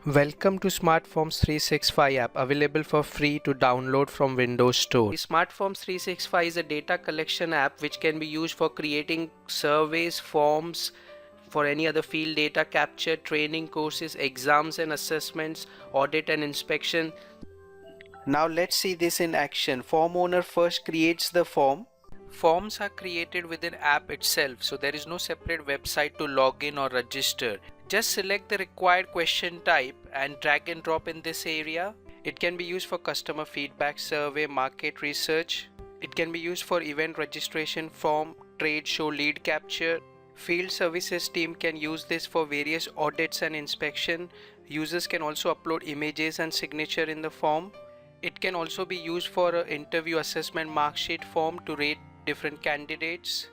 Welcome to SmartForms 365 app, available for free to download from Windows Store. The SmartForms 365 is a data collection app which can be used for creating surveys, forms, for any other field data capture, training courses, exams and assessments, audit and inspection. Now let's see this in action. Form owner first creates the form. Forms are created within app itself, so there is no separate website to log in or register. Just select the required question type and drag and drop in this area. It can be used for customer feedback, survey, market research. It can be used for event registration form, trade show, lead capture. Field services team can use this for various audits and inspection. Users can also upload images and signature in the form. It can also be used for an interview assessment mark sheet form to rate different candidates.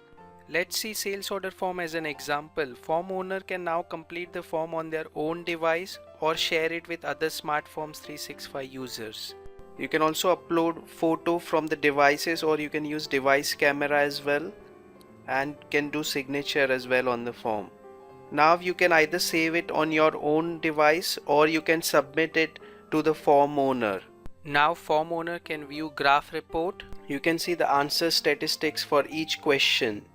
Let's see sales order form as an example. Form owner can now complete the form on their own device or share it with other SmartForms 365 users. You can also upload photo from the devices, or you can use device camera as well, and can do signature as well on the form. Now you can either save it on your own device or you can submit it to the form owner. Now form owner can view graph report. You can see the answer statistics for each question,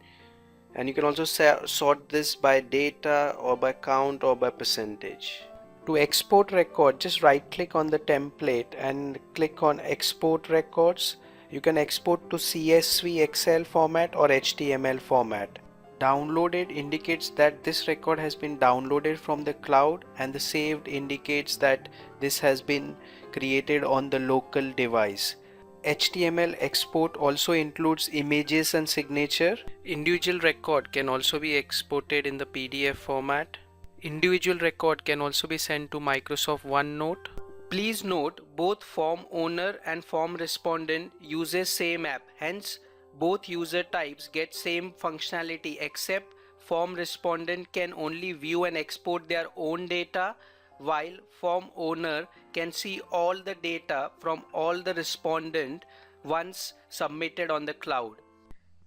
and you can also sort this by data or by count or by percentage. To export record, just right click on the template and click on export records. You can export to CSV, Excel format or HTML format. Downloaded indicates that this record has been downloaded from the cloud, and the saved indicates that this has been created on the local device. HTML export also includes images and signature. Individual record can also be exported in the PDF format. Individual record can also be sent to Microsoft OneNote. Please note, both form owner and form respondent uses same app. Hence, both user types get same functionality, except form respondent can only view and export their own data, while form owner can see all the data from all the respondent once submitted on the cloud.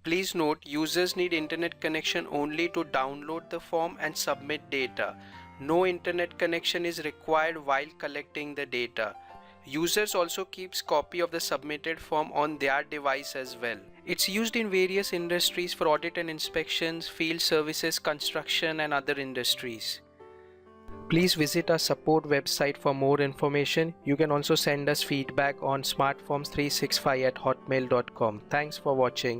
Please note, users need internet connection only to download the form and submit data. No internet connection is required while collecting the data. Users also keeps copy of the submitted form on their device as well. It's used in various industries for audit and inspections, field services, construction and other industries. Please visit our support website for more information. You can also send us feedback on smartforms365@hotmail.com. Thanks for watching.